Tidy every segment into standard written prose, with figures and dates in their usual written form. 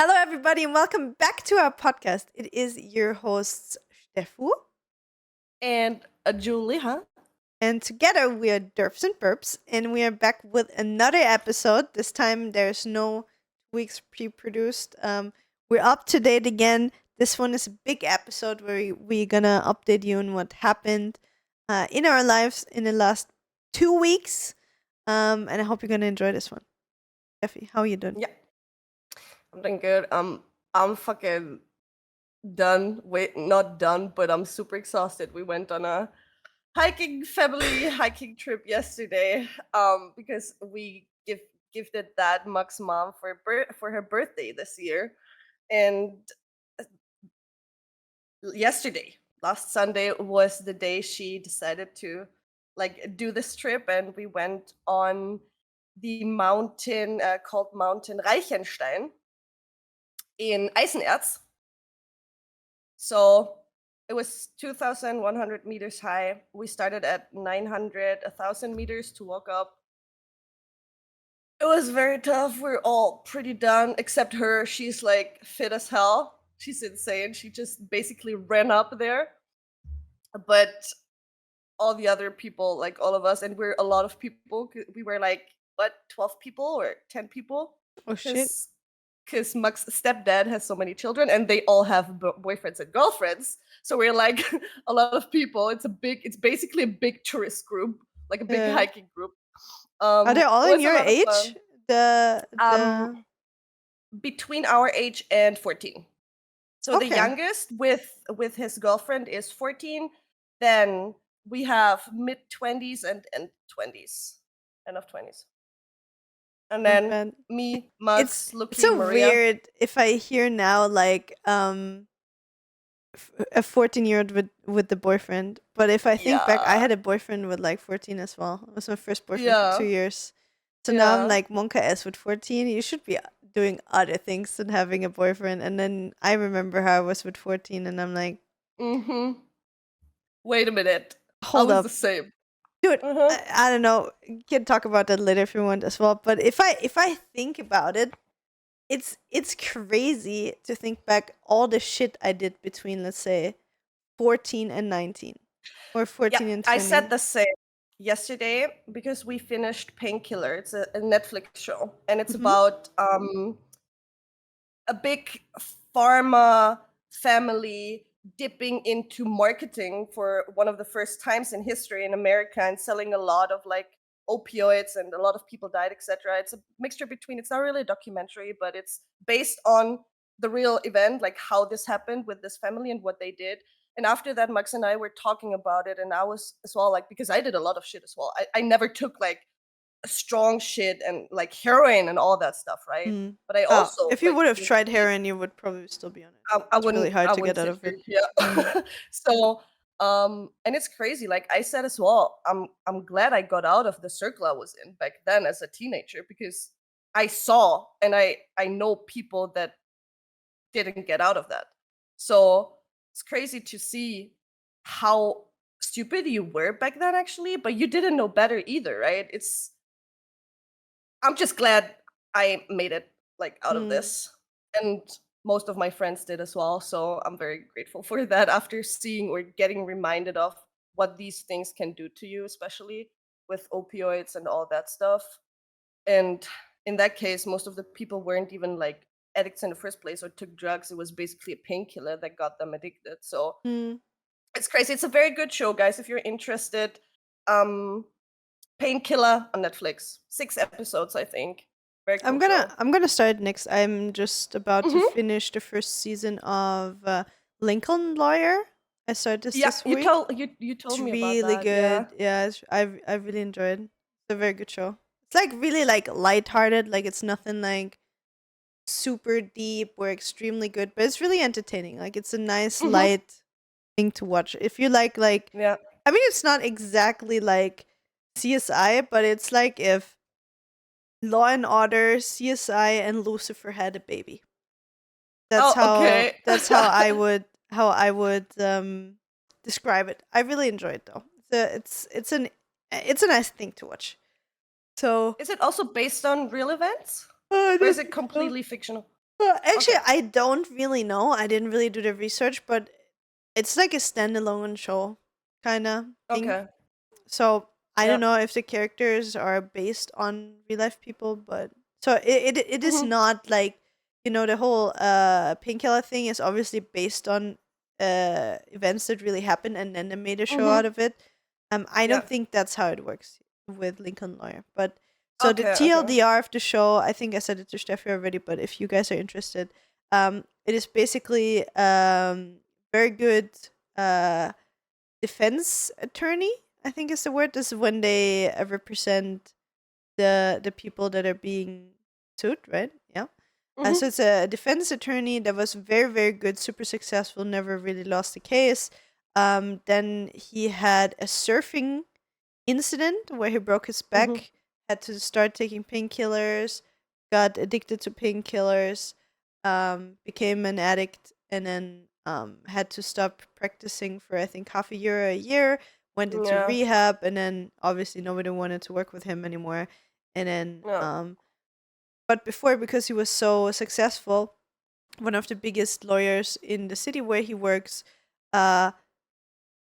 Hello, everybody, and welcome back to our podcast. It is your hosts, Stefie, And Julie, huh? and together we are Derps and Burps, and we are back with another episode. This time there's no weeks pre-produced. We're up to date again. This one is a big episode where we're gonna update you on what happened in our lives in the last 2 weeks. And I hope you're gonna enjoy this one. Stefie, how are you doing? Yeah, I'm doing good. I'm fucking done. Wait, not done, but I'm super exhausted. We went on a family hiking trip yesterday. Because we gifted that Mug's mom for her birthday this year, and yesterday, last Sunday, was the day she decided to do this trip, and we went on the mountain called Mountain Reichenstein in Eisenerz. So it was 2,100 meters high. We started at 900, 1,000 meters to walk up. It was very tough. We're all pretty done, except her. She's like fit as hell. She's insane. She just basically ran up there. But all the other people, like all of us, and we're a lot of people. We were like, what, 12 people or 10 people? Oh shit! Because Mug's stepdad has so many children, and they all have boyfriends and girlfriends. So we're like a lot of people. It's basically a big tourist group, like a big hiking group. Are they all it in was a your lot of age? fun. The Between our age and 14. So the Okay. youngest with his girlfriend is 14. Then we have mid 20s and 20s, end of 20s. And then bad. me, Mux, It's Lucky, so Maria. weird if I hear now like a 14-year-old with the boyfriend, but if I think back, I Yeah. had a boyfriend with like 14 as well. It was my first boyfriend for 2 Yeah. years. So now I'm Yeah. like, Monka S with 14, you should be doing other things than having a boyfriend. And then I remember how I was with 14, and I'm like, Mm-hmm. Wait a minute. hold I was up, the same. dude. Uh-huh. I don't know. You can talk about that later if you want as well. But if I think about it, it's crazy to think back all the shit I did between, let's say, 14 and 19 or 14 Yeah, and I 20. said the same yesterday because we finished Painkiller. It's a Netflix show, and it's about a big pharma family dipping into marketing for one of the first times in history in America and selling a lot of like opioids, and a lot of people died, etc. It's a mixture between, it's not really a documentary, but it's based on the real event, like how this happened with this family and what they did. And after that, Max and I were talking about it, and I was as well, like, because I did a lot of shit as well. I never took like strong shit and like heroin and all that stuff, right? But I also If you would have did tried weed. heroin, you would probably still be on it. I It's really wouldn't hard I to get wouldn't out sit of here. it. Yeah. So and it's crazy. Like I said as well, I'm glad I got out of the circle I was in back then as a teenager, because I saw and I know people that didn't get out of that. So it's crazy to see how stupid you were back then actually, but you didn't know better either, right? I'm just glad I made it like out of this. And most of my friends did as well. So I'm very grateful for that after seeing or getting reminded of what these things can do to you, especially with opioids and all that stuff. And in that case, most of the people weren't even like addicts in the first place or took drugs. It was basically a painkiller that got them addicted. So it's crazy. It's a very good show, guys, if you're interested. Painkiller on Netflix. 6 episodes, I think. Very cool show. I'm gonna start next. I'm just about to Mhm. finish the first season of Lincoln Lawyer. I started Yeah, this week. you It's told me about really that. Yeah. good. Yeah, I really enjoyed. It's a very good show. It's like really like lighthearted. Like it's nothing like super deep or extremely good, but it's really entertaining. Like it's a nice Mhm. light thing to watch. If you like Yeah. I mean it's not exactly like CSI, but it's like if Law and Order, CSI, and Lucifer had a baby. Oh, okay. That's how I would describe it. I really enjoy it though. It's a nice thing to watch. So Is it also based on real events? I Or is don't it think so. completely fictional? Well, actually, Okay. I don't really know. I didn't really do the research, but it's like a standalone show kind of thing. Okay. So I don't Yeah. know if the characters are based on real life people, but so it is Hmm. not like, the whole painkiller thing is obviously based on events that really happened, and then they made a show out Hmm. of it. I don't Yeah. think that's how it works with Lincoln Lawyer, but so the Okay. Okay. TLDR of the show, I think I said it to Steffi already, but if you guys are interested, it is basically very good uh defense attorney, I think is the word. This is when they represent the people that are being sued, right? Yeah. So Hmm. it's a defense attorney that was very, very good, super successful, never really lost a case. Then he had a surfing incident where he broke his Hmm. back, had to start taking painkillers, got addicted to painkillers, became an addict, and then had to stop practicing for I think half a year or a year. Went into Yeah. rehab, and then obviously nobody wanted to work with him anymore. And then, Yeah. but before, because he was so successful, one of the biggest lawyers in the city where he works, uh,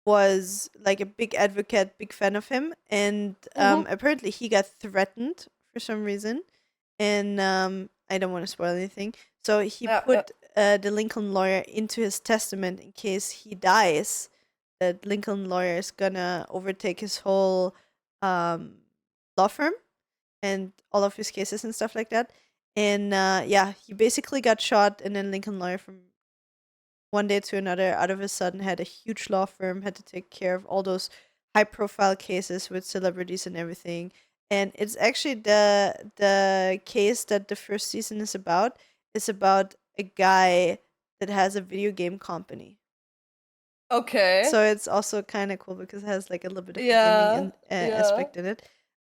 was like a big advocate, big fan of him, and Hmm. apparently he got threatened for some reason, and I don't want to spoil anything. So he Yeah. Yeah. put the Lincoln lawyer into his testament in case he dies. That Lincoln lawyer is gonna overtake his whole um, law firm and all of his cases and stuff like that. And yeah, he basically got shot, and then Lincoln lawyer from one day to another, out of a sudden, had a huge law firm, had to take care of all those high profile cases with celebrities and everything. And it's actually the case that the first season is about. It's about a guy that has a video game company. Okay. So it's also kind of cool because it has like a little bit of a gaming Yeah. Yeah. aspect in it.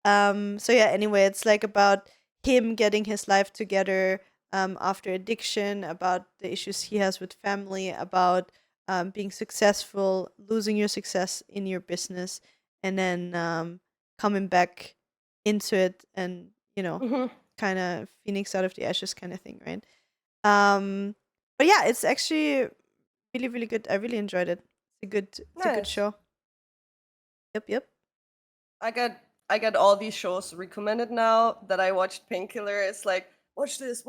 So yeah, anyway, it's like about him getting his life together after addiction, about the issues he has with family, about being successful, losing your success in your business, and then coming back into it, and Hmm. kind of phoenix out of the ashes kind of thing, right? Um, but yeah, it's actually really, really good. I really enjoyed it. It's a good Nice. show. Yep, yep. I get I get all these shows recommended now that I watched Painkiller. It's like watch this,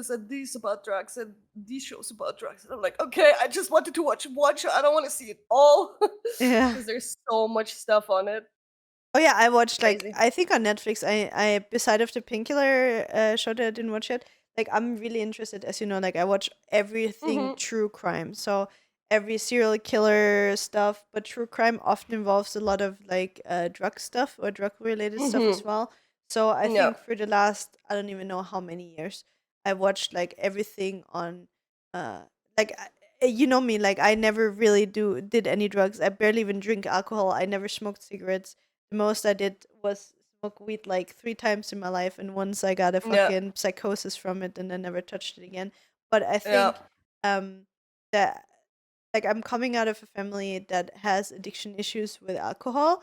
and these about drugs, and these shows about drugs. And I'm like, okay, I just wanted to watch one show. I don't want to see it all Yeah. because there's so much stuff on it. Oh yeah, I watched like Crazy. I think on Netflix. I beside of the Painkiller show that I didn't watch yet. Like I'm really interested, as you know. Like I watch everything Hmm. true crime. So every serial killer stuff, but true crime often involves a lot of like drug stuff or drug related stuff as Hmm. well. So I Yeah. think for the last I don't even know how many years I watched like everything on uh like you know me, like I never really did any drugs. I barely even drink alcohol. I never smoked cigarettes. The most I did was smoke weed like 3 times in my life, and once I got a Yeah. fucking psychosis from it, and I never touched it again. But I Yeah. think um, that like I'm coming out of a family that has addiction issues with alcohol,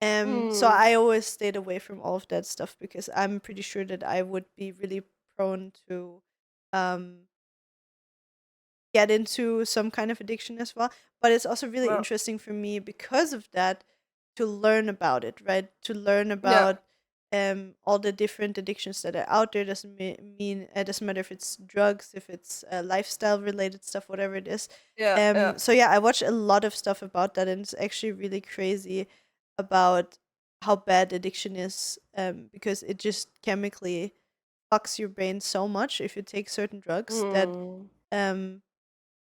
so Mm. I always stayed away from all of that stuff because I'm pretty sure that I would be really prone to um, get into some kind of addiction as well. But it's also really Yeah. interesting for me because of that to learn about it, right? To learn Yeah. about all the different addictions that are out there. Doesn't mean it doesn't matter if it's drugs, if it's lifestyle related stuff, whatever it is. Yeah. Yeah. So yeah, I watch a lot of stuff about that, and it's actually really crazy about how bad addiction is, because it just chemically fucks your brain so much if you take certain drugs that Mm. um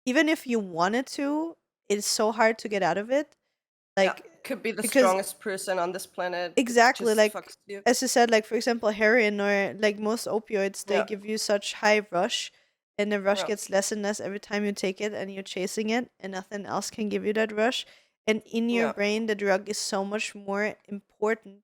even if you wanted to, it's so hard to get out of it. Yeah. Like, Could be the because strongest person on this planet. It exactly, just like fucks you. as you said, like for example, heroin or like most opioids, they Yeah. give you such high rush, and the rush Yeah. gets less and less every time you take it, and you're chasing it, and nothing else can give you that rush. And in your Yeah. brain, the drug is so much more important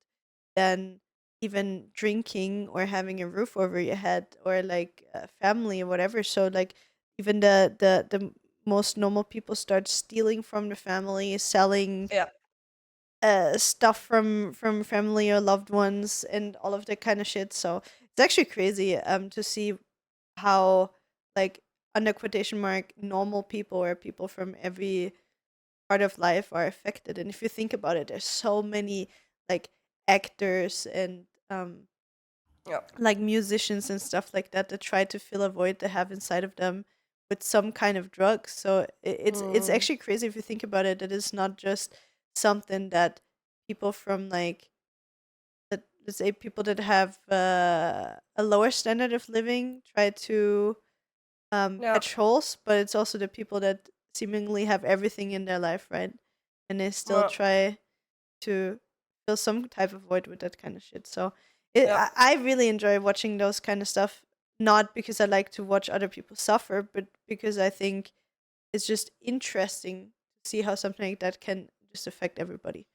than even drinking or having a roof over your head or like family or whatever. So like even the most normal people start stealing from the family, selling Yeah. stuff from family or loved ones and all of that kind of shit. So it's actually crazy to see how like under quotation mark normal people or people from every part of life are affected. And if you think about it, there's so many like actors and Yeah. like musicians and stuff like that that try to fill a void they have inside of them with some kind of drug. So it's Mm. actually crazy if you think about it. That it's not just something that people from like that let's say people that have a lower standard of living try to Yeah. patch holes, but it's also the people that seemingly have everything in their life, right? And they still Yeah. try to fill some type of void with that kind of shit. So Yeah. I really enjoy watching those kind of stuff, not because I like to watch other people suffer, but because I think it's just interesting to see how something like that can just affect everybody,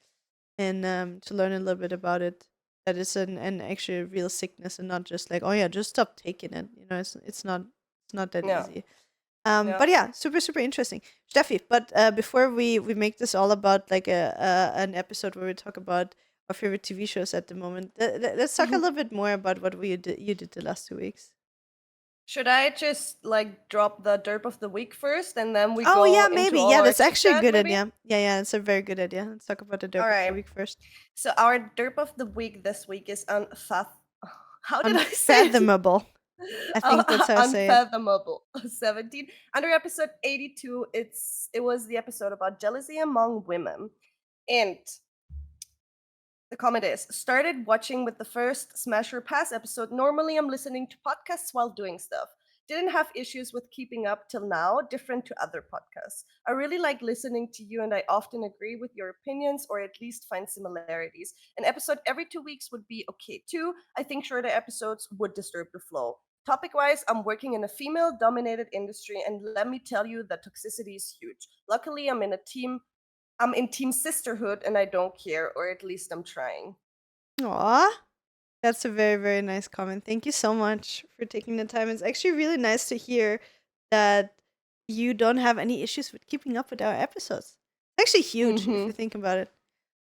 and to learn a little bit about it. That is an actually real sickness, and not just like, oh yeah, just stop taking it. You know, it's not that Yeah. easy. Yeah. But yeah, super super interesting, Steffi. But before we make this all about like an episode where we talk about our favorite TV shows at the moment, let's talk a little bit more about what you did the last 2 weeks. Should I just like drop the derp of the week first, and then we Oh go yeah, into maybe. all Yeah, our that's chit actually a chat? good Maybe. idea. Yeah, it's a very good idea. Let's talk about the All derp of the right. week first. So our derp of the week this week is How did I say it? Unfathomable. I think that's how I say it. Unfathomable. 17 under episode 82. It was the episode about jealousy among women, and the comment is started watching with the first Smash or Pass episode. Normally, I'm listening to podcasts while doing stuff. Didn't have issues with keeping up till now, different to other podcasts. I really like listening to you, and I often agree with your opinions or at least find similarities. An episode every 2 weeks would be okay too. I think shorter episodes would disturb the flow. Topic wise, I'm working in a female dominated industry, and let me tell you, the toxicity is huge. Luckily, I'm in Team Sisterhood and I don't care, or at least I'm trying. Aw, that's a very, very nice comment. Thank you so much for taking the time. It's actually really nice to hear that you don't have any issues with keeping up with our episodes. It's actually huge if you Mm-hmm. think about it.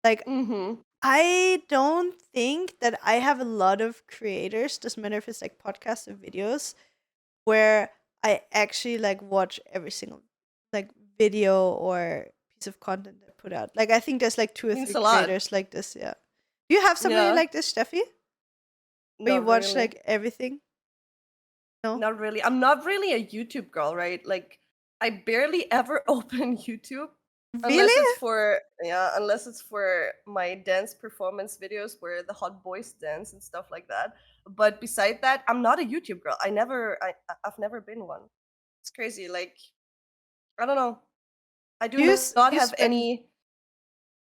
Like, Mm-hmm. I don't think that I have a lot of creators, doesn't matter if it's like podcasts or videos, where I actually like watch every single like video or piece of content they put out. Like I think there's like two or Means three a lot. creators like this, yeah. Do you have somebody Yeah. like this, Steffi? Where you Not watch really. like everything? No? Not really. I'm not really a YouTube girl, right? Like I barely ever open YouTube unless Really? unless it's for my dance performance videos where the hot boys dance and stuff like that. But beside that, I'm not a YouTube girl. I've never been one. It's crazy. Like I don't know. I do Do you not you have spend any.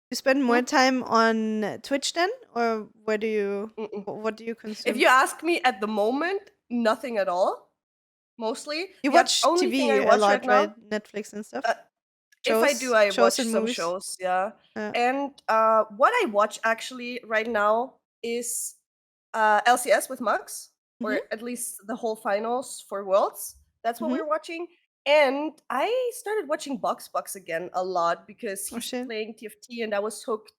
you spend more Hmm? time on Twitch then, or where do you Mm-mm. what do you If consume? you ask me at the moment, nothing at all. Mostly, You the watch only thing I TV a watch right lot, now, right? Netflix and stuff. uh, if I do, I Shows watch and some movies. shows. Yeah, Yeah. and what I watch actually right now is LCS with Max, Mhm. or at least the whole finals for Worlds. That's what Mhm. we're watching. And I started watching Box again a lot because Oh he's shit. playing TFT, and I was hooked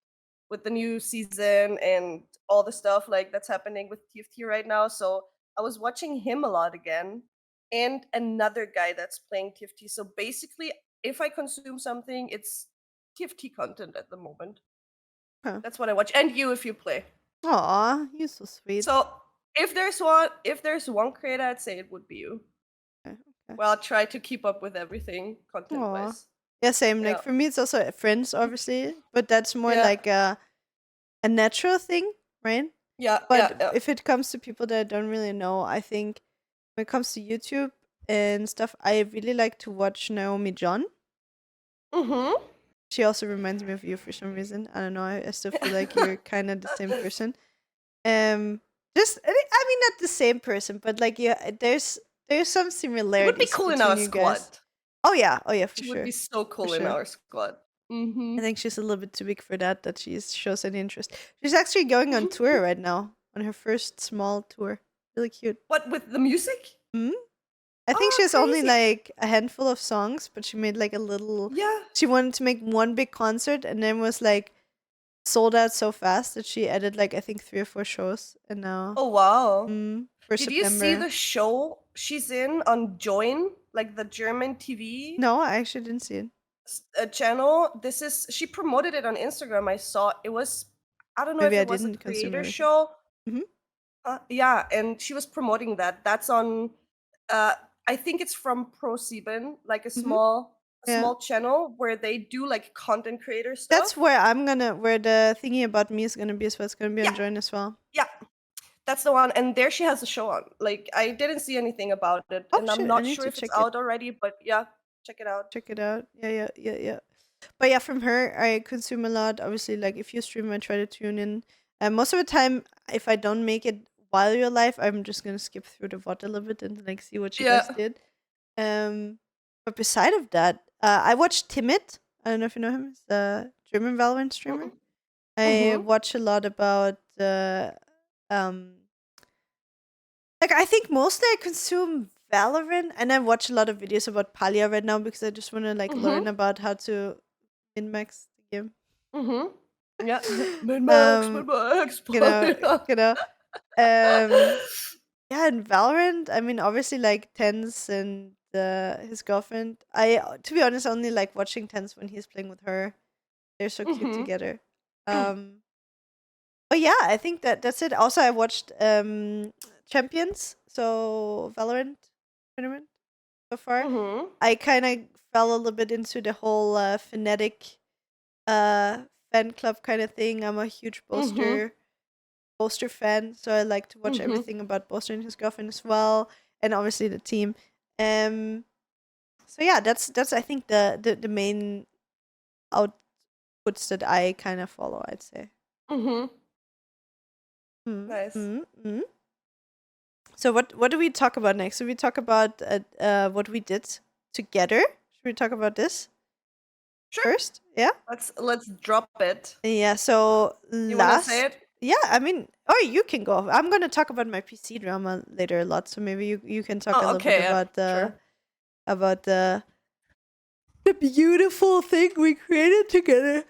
with the new season and all the stuff like that's happening with TFT right now. So I was watching him a lot again, and another guy that's playing TFT. So basically, if I consume something, it's TFT content at the moment. Huh. That's what I watch. And you, if you play. Aw, you're so sweet. So if there's one creator, I'd say it would be you. Okay. Okay. Well, I'll try to keep up with everything content Aw. wise. Yeah, same. Like Yeah. for me, it's also friends, obviously, but that's more Yeah. like a natural thing, right? Yeah. Yeah. But Yeah. if it comes to people that I don't really know, I think when it comes to YouTube and stuff, I really like to watch Naomi John. Mm-hmm. She also reminds me of you for some reason. I don't know. I still feel like you're kind of the same person. Just I mean not the same person, but like yeah, there's some She would be similarities cool in between our you squad. guys. Oh yeah, for She would be sure, so for cool in sure. our squad. Mm-hmm. I think she's a little bit too big for that. That she shows any interest. She's actually going on tour right now on her first small tour. Really cute. What with the music? Hmm. I think Oh, she has only crazy. like a handful of songs, but she made like a little. Yeah. She wanted to make one big concert, and then was like, sold out so fast that she added like I think 3 or 4 shows, and now Oh wow. for Did you see September. the show she's in on Join, like the German TV No, I actually didn't see it. channel? She promoted it on Instagram. I saw it was, I don't know if Maybe I it was a didn't consume creator everything. show. Mhm. Yeah, and she was promoting that. That's on. Uh, I think it's from ProSieben, like a Mhm. Yeah. small channel where they do like content creator That's stuff. where the thingy about me is gonna be as well. It's gonna be on Yeah, Join as well. yeah, that's the one. And there she has a show on. Like I didn't see anything about it, Oh and I'm shit, I not need sure to if it's check it. out already. But yeah, check it out. Check it out. Yeah. But yeah, from her, I consume a lot. Obviously, like if you stream, I try to tune in. And most of the time, if I don't make it while you're live, I'm just gonna skip through the VOD a little bit and like see what you guys Yeah. did. But beside of that, I watched Timid. I don't know if you know him. He's a German Valorant streamer. I Mm-hmm. watch a lot about um like I think mostly I consume Valorant, and I watch a lot of videos about Palia right now because I just want to like learn Mm-hmm. about how to min max the game. Mm-hmm. Yeah. Min Max, um, Min Max. you know, you know. Um, yeah, in Valorant, I mean, obviously like Tense and his girlfriend. I to be honest, only like watching Tense when he's playing with her. They're so cute Mm-hmm. together. But yeah, I think that's it. Also, I watched Champions, so Valorant tournament so far. Mm-hmm. I kind of fell a little bit into the whole Fnatic fan club kind of thing. I'm a huge Mm-hmm. Boaster fan, so I like to watch Mm-hmm. everything about Boaster and his girlfriend as well, and obviously the team. Um, so yeah, that's I think the main outputs that I kind of follow. I'd say. Mm-hmm. Mm, Nice. mm, mm. So what do we talk about next? So we talk about what we did together. Should we talk about this Sure. first? Yeah. Let's drop it. Yeah. So You wanna say it? yeah. I mean, or you can go. I'm gonna talk about my PC drama later a lot. So maybe you can talk a Oh, little bit okay, yeah, about sure. the beautiful thing we created together.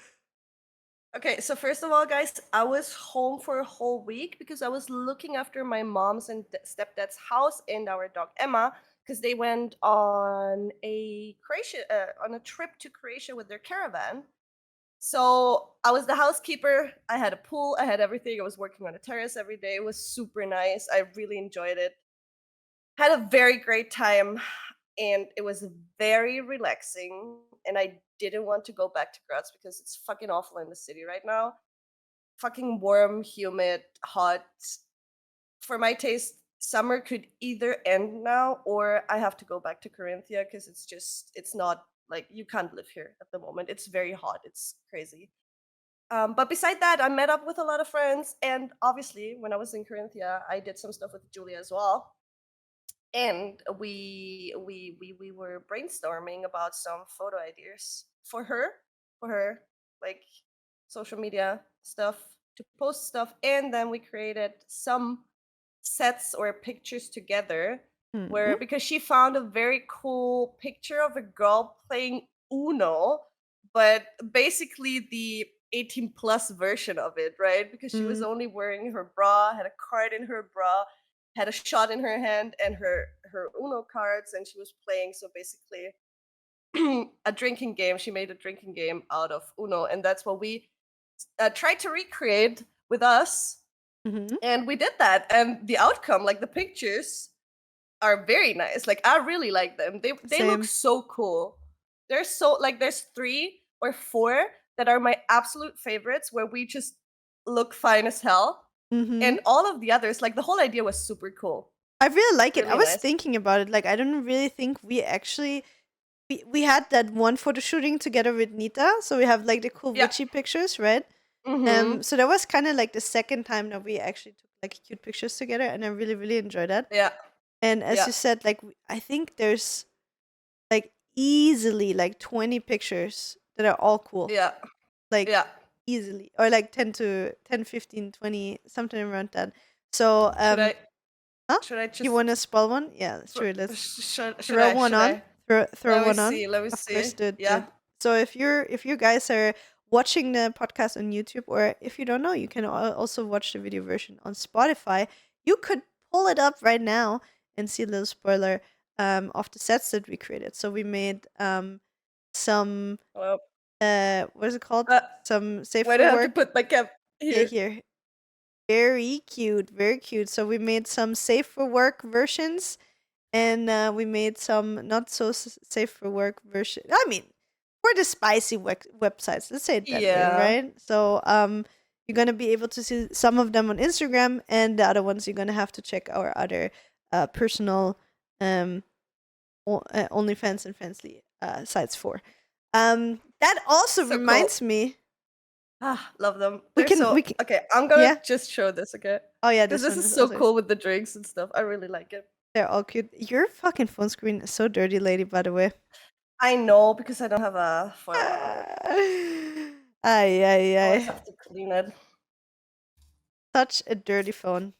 Okay, so first of all, guys, I was home for a whole week because I was looking after my mom's and stepdad's house and our dog Emma because they went on a trip to Croatia with their caravan. So I was the housekeeper. I had a pool. I had everything. I was working on a terrace every day. It was super nice. I really enjoyed it. Had a very great time, and it was very relaxing. And I didn't want to go back to Graz because it's fucking awful in the city right now. Fucking warm, humid, hot. For my taste, summer could either end now or I have to go back to Carinthia because it's not like you can't live here at the moment. It's very hot. It's crazy. But beside that, I met up with a lot of friends, and obviously, when I was in Carinthia, I did some stuff with Julia as well. And we were brainstorming about some photo ideas for her, like social media stuff to post stuff, and then we created some sets or pictures together Hmm. where because she found a very cool picture of a girl playing Uno, but basically the 18 plus version of it, right? Because she was Mm. only wearing her bra, had a card in her bra, had a shot in her hand, and her Uno cards, and she was playing. So basically, a drinking game. She made a drinking game out of Uno, and that's what we tried to recreate with us. Hmm. And we did that, and the outcome, like the pictures, are very nice. Like I really like them. They look Same. so cool. There's so like there's 3 or 4 that are my absolute favorites where we just look fine as hell. Hmm. And all of the others, like the whole idea was super cool. I really like it. I Really was nice. thinking about it. Like I don't really think we actually we had that one photo shooting together with Nita, so we have like the cool Yeah. witchy pictures, right? Mm-hmm. So that was kind of like the second time that we actually took like cute pictures together, and I really enjoyed that. Yeah. And as Yeah. you said, like I think there's like easily like 20 pictures that are all cool, Yeah. like Yeah. easily, or like 10, 15, 20, something around that. So Should I huh? should I You just want to spell one? Yeah, sure. Let's should throw I one should on. I Throw let me one on. see. Let me Of course, see. do Yeah. it. So if you guys are watching the podcast on YouTube, or if you don't know, you can also watch the video version on Spotify. You could pull it up right now and see a little spoiler of the sets that we created. So we made some Well, what is it called? uh, Some safe why for do I have to work. put my cap Yeah, here? here. Very cute, very cute. So we made some safe for work versions, and we made some not so safe for work version. I mean, for the spicy websites, let's say it that way, Yeah. right? So you're gonna be able to see some of them on Instagram, and the other ones you're gonna have to check our other personal OnlyFans and Fansly sites for. That also So cool. reminds me. Love them. We They're can- so we can- okay. I'm gonna yeah. just show this, okay? Oh yeah, Because this one is so also- cool with the drinks and stuff. I really like it. They're all cute. Your fucking phone screen is so dirty, lady, by the way. I know, because I don't have a foil on it. Ay, ay, I always ay. have to clean it. Such a dirty phone.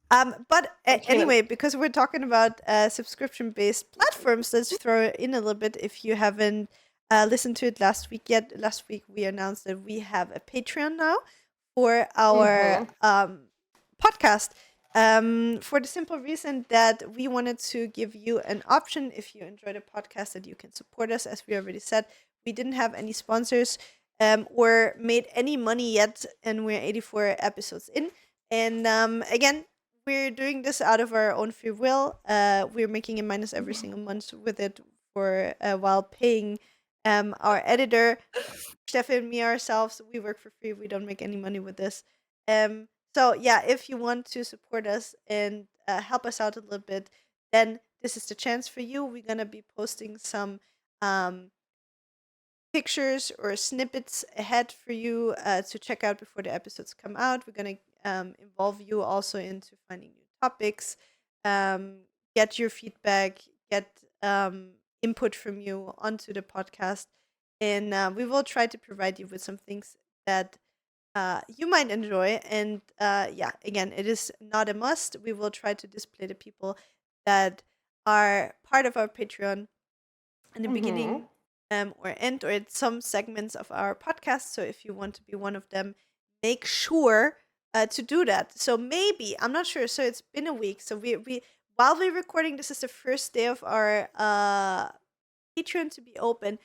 But Clean it. anyway, because we're talking about subscription-based platforms, let's throw it in a little bit. If you haven't listened to it last week yet, last week we announced that we have a Patreon now for our podcast. For the simple reason that we wanted to give you an option, if you enjoy the podcast, that you can support us. As we already said, we didn't have any sponsors or made any money yet, and we're 84 episodes in. And again, we're doing this out of our own free will. We're making a minus every single month with it for while paying our editor, Stefie and me ourselves. We work for free. We don't make any money with this. So yeah, if you want to support us and help us out a little bit, then this is the chance for you. We're gonna be posting some pictures or snippets ahead for you to check out before the episodes come out. We're gonna involve you also into finding new topics, get your feedback, get input from you onto the podcast, and we will try to provide you with some things that you might enjoy. And yeah, again, it is not a must. We will try to display the people that are part of our Patreon in the beginning or end or at some segments of our podcast. So if you want to be one of them, make sure to do that. So maybe, I'm not sure. So it's been a week. So we while we're recording, this is the first day of our Patreon to be open.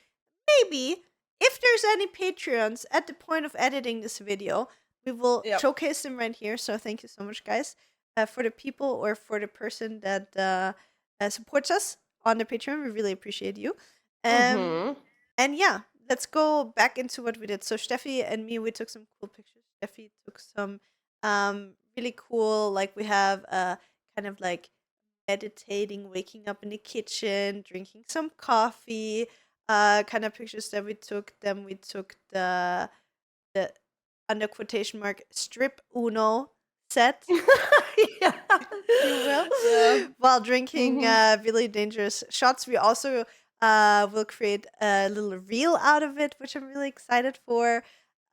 Maybe if there's any Patreons at the point of editing this video, we will showcase them right here. So thank you so much, guys, for the people or for the person that supports us on the Patreon. We really appreciate you. And yeah, let's go back into what we did. So Stefie and me, we took some cool pictures. Stefie took some really cool, like we have kind of like meditating, waking up in the kitchen, drinking some coffee, kind of pictures that we took. Then we took the under quotation mark strip Uno set, Yeah. you will, while drinking really dangerous shots. We also will create a little reel out of it, which I'm really excited for.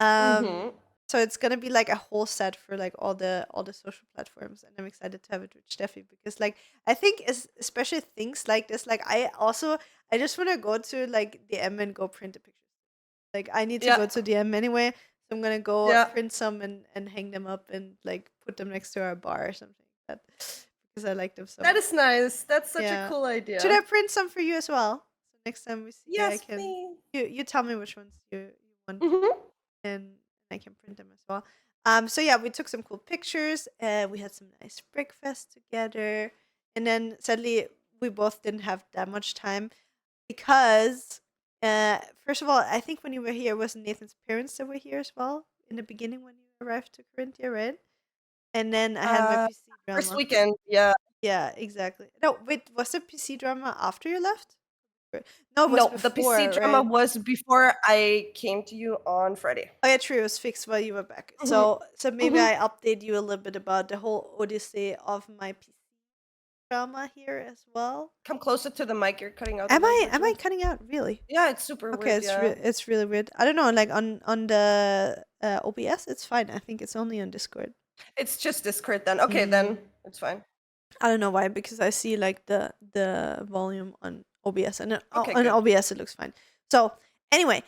So it's gonna be like a whole set for like all the social platforms, and I'm excited to have it with Steffi because like I think especially things like this, like I just want to go to like DM and go print the pictures. Like I need to go to DM anyway, so I'm gonna go print some and hang them up and like put them next to our bar or something like that because I like them so That much. is nice. That's such a cool idea. Should I print some for you as well? So next time we see, Yes, I can. please. You tell me which ones you want, and I can print them as well. So yeah, we took some cool pictures. We had some nice breakfast together, and then sadly we both didn't have that much time because, first of all, I think when you were here, it was Nathan's parents that were here as well in the beginning when you arrived to Corinthia, right? And then I had my PC drama. First weekend, yeah. Yeah, exactly. No, wait, was the PC drama after you left? No, it was before, the PC drama right? was before I came to you on Friday. Oh yeah, true. It was fixed while you were back. So maybe I update you a little bit about the whole odyssey of my PC drama here as well. Come closer to the mic. You're cutting out. Am I cutting out? Really? Yeah, it's super weird. It's really weird. I don't know. Like on the OBS, it's fine. I think it's only on Discord. It's just Discord then. Okay, then it's fine. I don't know why, because I see like the volume on OBS, and on OBS it looks fine. So Anyway,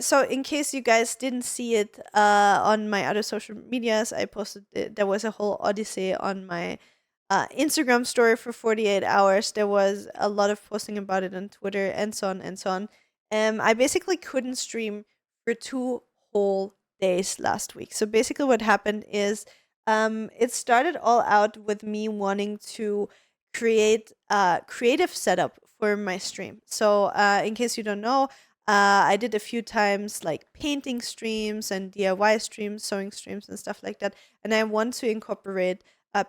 so in case you guys didn't see it on my other social medias, I posted there was a whole odyssey on my Instagram story for 48 hours. There was a lot of posting about it on Twitter and so on and so on. I basically couldn't stream for 2 whole days last week. So basically, what happened is it started all out with me wanting to create a creative setup for my stream. So, in case you don't know, I did a few times like painting streams and DIY streams, sewing streams, and stuff like that. And I want to incorporate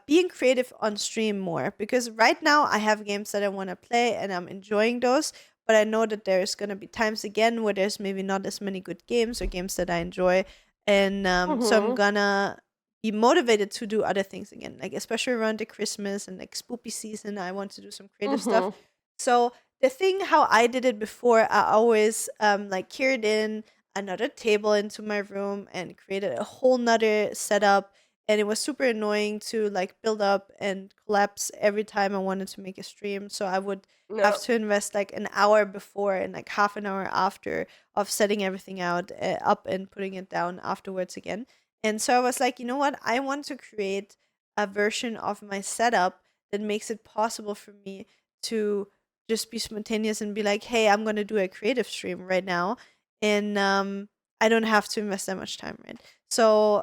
being creative on stream more because right now I have games that I want to play and I'm enjoying those. But I know that there's going to be times again where there's maybe not as many good games or games that I enjoy. And so I'm gonna be motivated to do other things again, like especially around the Christmas and like spoopy season. I want to do some creative stuff. So the thing how I did it before, I always like carried in another table into my room and created a whole nother setup. And it was super annoying to like build up and collapse every time I wanted to make a stream. So I would have to invest like an hour before and like half an hour after of setting everything out up and putting it down afterwards again. And so I was like, you know what? I want to create a version of my setup that makes it possible for me to just be spontaneous and be like, hey, I'm going to do a creative stream right now. And I don't have to invest that much time, right? So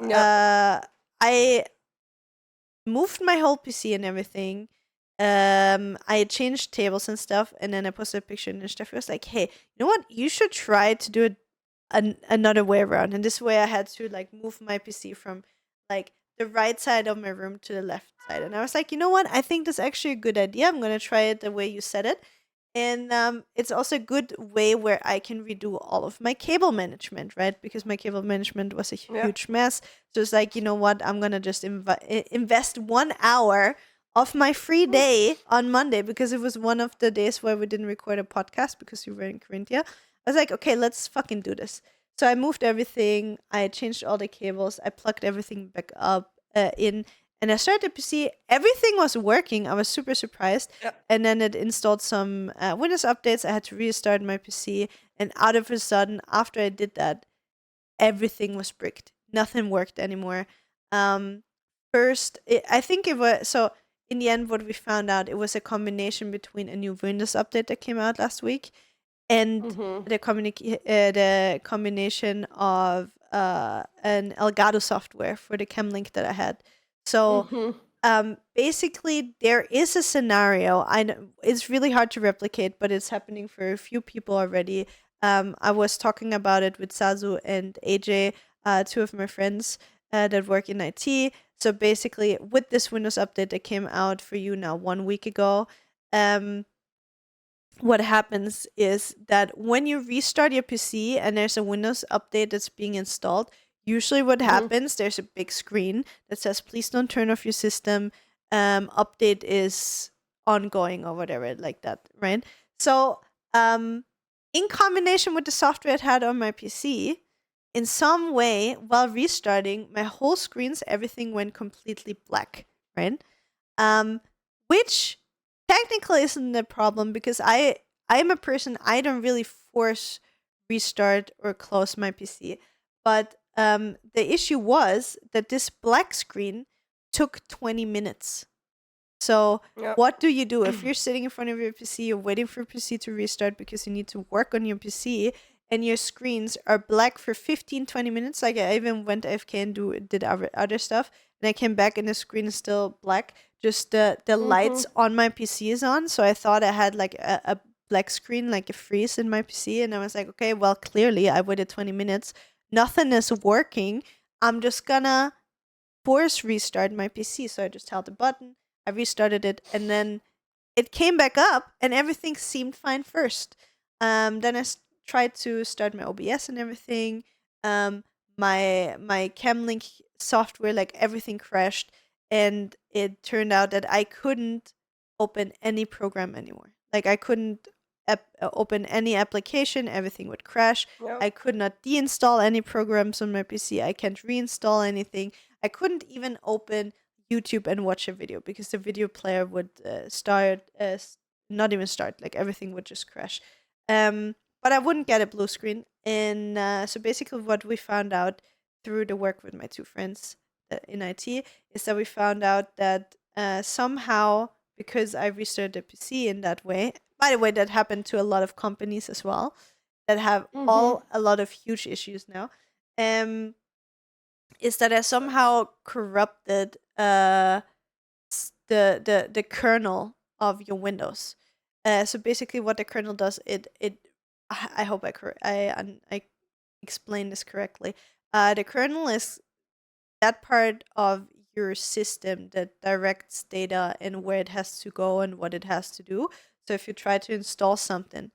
I moved my whole PC and everything. I changed tables and stuff, and then I posted a picture, and Stefie was like, "Hey, you know what? You should try to do it another way around." And this way, I had to like move my PC from like the right side of my room to the left side. And I was like, you know what? I think that's actually a good idea. I'm gonna try it the way you said it. And it's also a good way where I can redo all of my cable management, right? Because my cable management was a huge mess. So it's like, you know what? I'm going to just invest 1 hour of my free day on Monday because it was one of the days where we didn't record a podcast because we were in Corinthia. I was like, okay, let's fucking do this. So I moved everything. I changed all the cables. I plugged everything back up in. And I started to see everything was working. I was super surprised. And then it installed some Windows updates. I had to restart my PC. And out of a sudden, after I did that, everything was bricked. Nothing worked anymore. I think it was... So in the end, what we found out, it was a combination between a new Windows update that came out last week and the combination of an Elgato software for the cam link that I had. So basically, there is a scenario. I know it's really hard to replicate, but it's happening for a few people already. I was talking about it with Sazu and AJ, two of my friends that work in IT. So basically, with this Windows update that came out for you now 1 week ago, what happens is that when you restart your PC and there's a Windows update that's being installed, usually what happens, there's a big screen that says, please don't turn off your system. Update is ongoing or whatever like that, right? So in combination with the software I had on my PC, in some way, while restarting, my whole screens, everything went completely black, right? Which technically isn't a problem because I am a person, I don't really force restart or close my PC. But the issue was that this black screen took 20 minutes. So what do you do if you're sitting in front of your PC, you're waiting for your PC to restart because you need to work on your PC, and your screens are black for 15-20 minutes? Like I even went AFK and did other stuff, and I came back and the screen is still black. Just the lights on my PC is on, so I thought I had like a black screen, like a freeze in my PC, and I was like, okay, well, clearly I waited 20 minutes. Nothing is working. I'm just gonna force restart my PC. So I just held the button, I restarted it, and then it came back up and everything seemed fine first. Then I tried to start my OBS and everything. My Camlink software, like everything crashed, and it turned out that I couldn't open any program anymore. Like I couldn't open any application, everything would crash. I could not deinstall any programs on my PC. I can't reinstall anything. I couldn't even open YouTube and watch a video because the video player would not even start. Like everything would just crash. but I wouldn't get a blue screen. And so basically, what we found out through the work with my two friends in IT is that we found out that somehow, because I restarted the PC in that way, by the way, that happened to a lot of companies as well that have Mm-hmm. a lot of huge issues now, is that I somehow corrupted the kernel of your Windows. So basically, what the kernel does, I hope I explain this correctly. The kernel is that part of your system that directs data and where it has to go and what it has to do. So if you try to install something,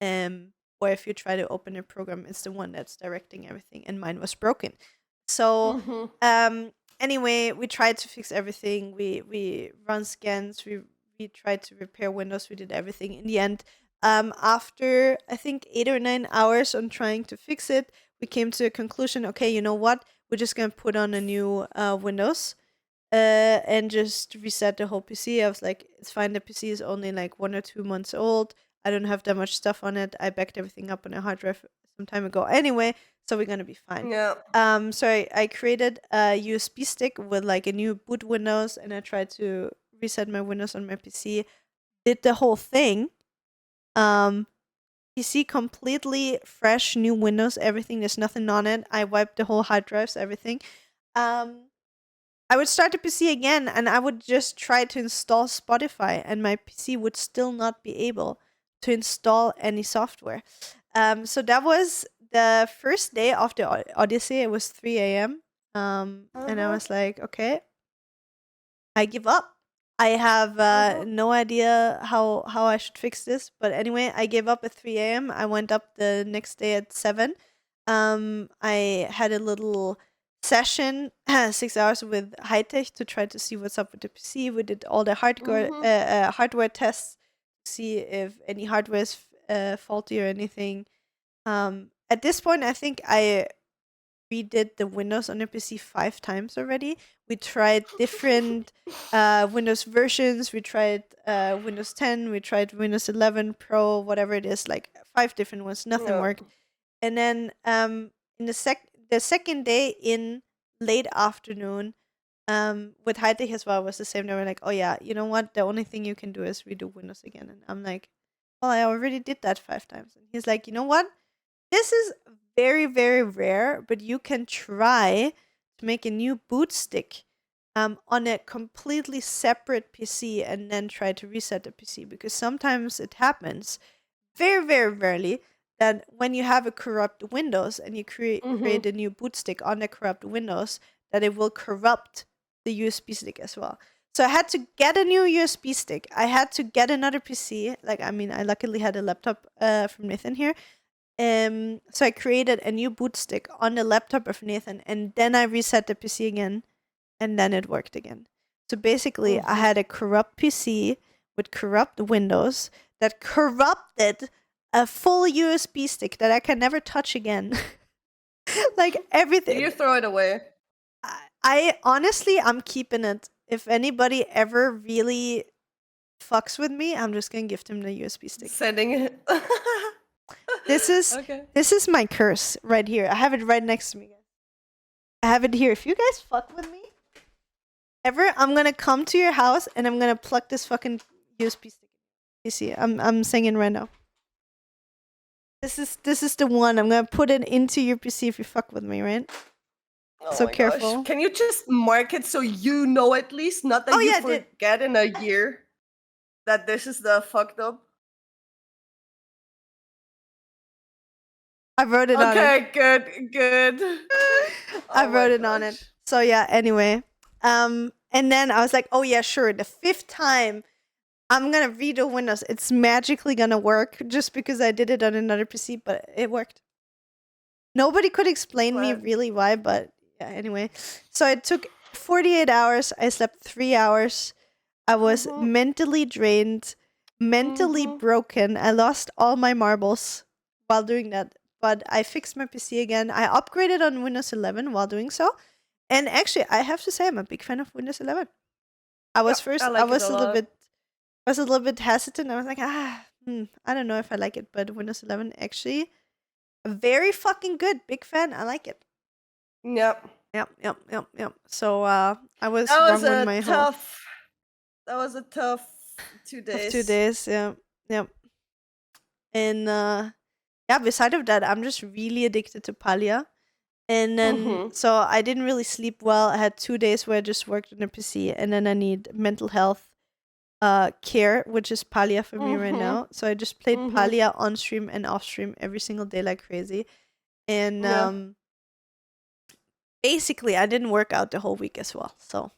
or if you try to open a program, it's the one that's directing everything. And mine was broken. So Mm-hmm. anyway, we tried to fix everything. We run scans. We tried to repair Windows. We did everything. In the end, after I think 8 or 9 hours on trying to fix it, we came to a conclusion. Okay, you know what? We're just gonna put on a new Windows, and just reset the whole PC. I was like, it's fine. The PC is only like 1 or 2 months old. I don't have that much stuff on it. I backed everything up on a hard drive some time ago anyway, so we're gonna be fine. Yeah. So I created a USB stick with like a new boot Windows, and I tried to reset my Windows on my PC. Did the whole thing. Um, PC completely fresh, new Windows, everything. There's nothing on it. I wiped the whole hard drives, everything. I would start the PC again, and I would just try to install Spotify, and my PC would still not be able to install any software. So that was the first day of the Odyssey. It was 3 a.m. And I was like, okay, I give up. I have no idea how I should fix this, but anyway, I gave up at 3 a.m. I went up the next day at 7. I had a little session, 6 hours with high tech to try to see what's up with the PC. We did all the hardware tests to see if any hardware is faulty or anything. At this point, I think I redid the Windows on the PC 5 times already. We tried different Windows versions. We tried Windows 10. We tried Windows 11 Pro, whatever it is, like 5 different ones. Nothing worked. And then in the second day in late afternoon, with high tech as well was the same. They were like, "Oh yeah, you know what? The only thing you can do is redo Windows again." And I'm like, "Well, I already did that 5 times." And he's like, "You know what? This is very, very rare, but you can try to make a new boot stick on a completely separate PC and then try to reset the PC, because sometimes it happens, very, very rarely, that when you have a corrupt Windows and you create a new boot stick on the corrupt Windows, that it will corrupt the USB stick as well. So I had to get a new USB stick. I had to get another PC. I luckily had a laptop from Nathan here. So I created a new boot stick on the laptop of Nathan, and then I reset the PC again, and then it worked again. So basically, I had a corrupt PC with corrupt Windows that corrupted a full USB stick that I can never touch again. Like everything. Did you throw it away? I honestly, I'm keeping it. If anybody ever really fucks with me, I'm just gonna gift him the USB stick. Sending it. This is my curse right here. I have it right next to me, guys. I have it here. If you guys fuck with me ever, I'm gonna come to your house and I'm gonna plug this fucking USB stick. You see, I'm singing right now. This is the one. I'm gonna put it into your PC if you fuck with me, right? Oh So my careful. Gosh. Can you just mark it so you know at least, not that you forget in a year that this is the fucked up? I wrote it on it. Okay, good. I wrote it on it. So yeah, anyway. And then I was like, oh yeah, sure. The 5th time I'm gonna redo Windows. It's magically gonna work just because I did it on another PC, but it worked. Nobody could explain me really why, but yeah, anyway. So it took 48 hours. I slept 3 hours. I was mentally drained, mentally broken. I lost all my marbles while doing that. But I fixed my PC again. I upgraded on Windows 11 while doing so. And actually, I have to say I'm a big fan of Windows 11. I was a little bit hesitant. I was like, I don't know if I like it, but Windows 11 actually very fucking good. Big fan. I like it. Yep. Yep. So I was That was wrong with a my whole tough. That was a tough 2 days. 2 days. Yeah. And yeah, beside of that, I'm just really addicted to Palia. And then Mm-hmm. so I didn't really sleep well. I had 2 days where I just worked on the PC, and then I need mental health care, which is Palia for me right Mm-hmm. now. So I just played Mm-hmm. Palia on stream and off stream every single day like crazy. And Yeah. basically I didn't work out the whole week as well. So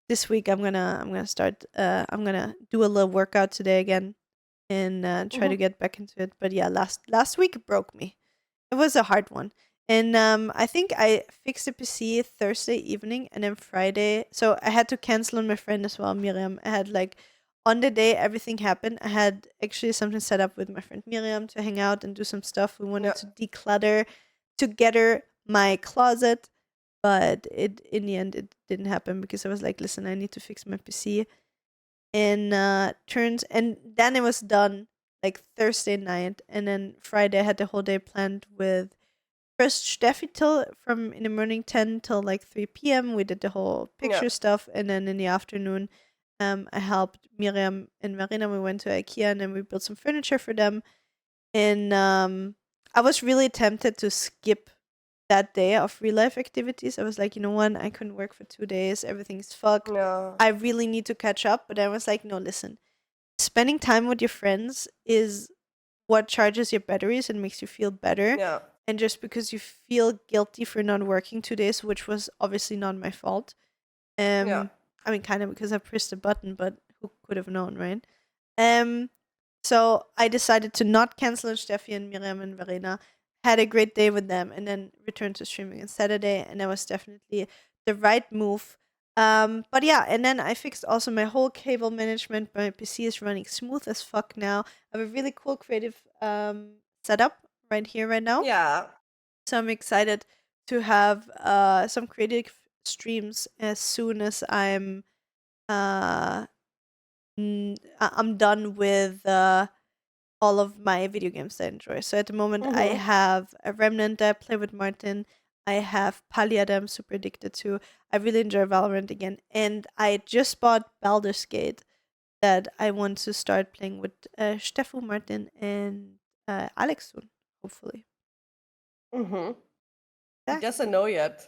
this week I'm gonna start I'm gonna do a little workout today again and try to Mm-hmm. get back into it. But yeah, last week broke me. It was a hard one. And I think I fixed the PC Thursday evening and then Friday. So I had to cancel on my friend as well, Miriam. I had like on the day everything happened. I had actually something set up with my friend Miriam to hang out and do some stuff. We wanted Yeah. to declutter together my closet, but it in the end it didn't happen because I was like, listen, I need to fix my PC. And and then it was done like Thursday night, and then Friday I had the whole day planned with first Steffi till from in the morning 10 till like 3 p.m. We did the whole Yeah. picture stuff, and then in the afternoon, I helped Miriam and Marina. We went to IKEA and then we built some furniture for them. And I was really tempted to skip that day of real life activities. I was like, you know what? I couldn't work for 2 days. Everything's fucked. Yeah. I really need to catch up. But I was like, no, listen. Spending time with your friends is what charges your batteries and makes you feel better. Yeah. And just because you feel guilty for not working 2 days, which was obviously not my fault. Yeah. I mean, kind of because I pressed a button, but who could have known, right? Um, so I decided to not cancel on Steffi and Miriam and Verena. Had a great day with them, and then returned to streaming on Saturday, and that was definitely the right move. But yeah, and then I fixed also my whole cable management. My PC is running smooth as fuck now. I have a really cool creative setup right here, right now. Yeah. So I'm excited to have some creative streams as soon as uh, I'm done with all of my video games that I enjoy. So at the moment, I Mm-hmm. have a Remnant that I play with Martin. I have Palia that I'm super addicted to. I really enjoy Valorant again. And I just bought Baldur's Gate that I want to start playing with Steffu, Martin, and Alex soon, hopefully. Mm-hmm. He Yeah. doesn't know yet